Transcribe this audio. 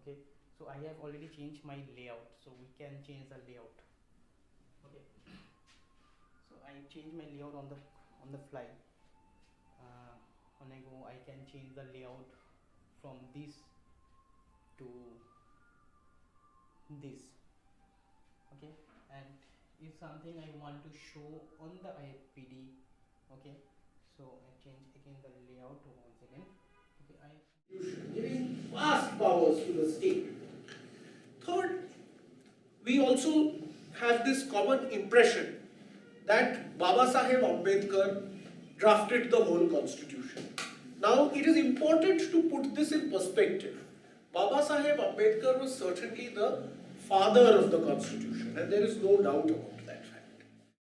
Okay, so I have already changed my layout, so we can change the layout. Okay, so I change my layout on the fly. When I go, I can change the layout from this to this. Okay, and if something I want to show on the IFPD, okay, so I change again the layout once again. Okay, giving vast powers to the state. Third, we also have this common impression that Baba Saheb Ambedkar drafted the whole constitution. Now, it is important to put this in perspective. Baba Saheb Ambedkar was certainly the father of the constitution, and there is no doubt about it.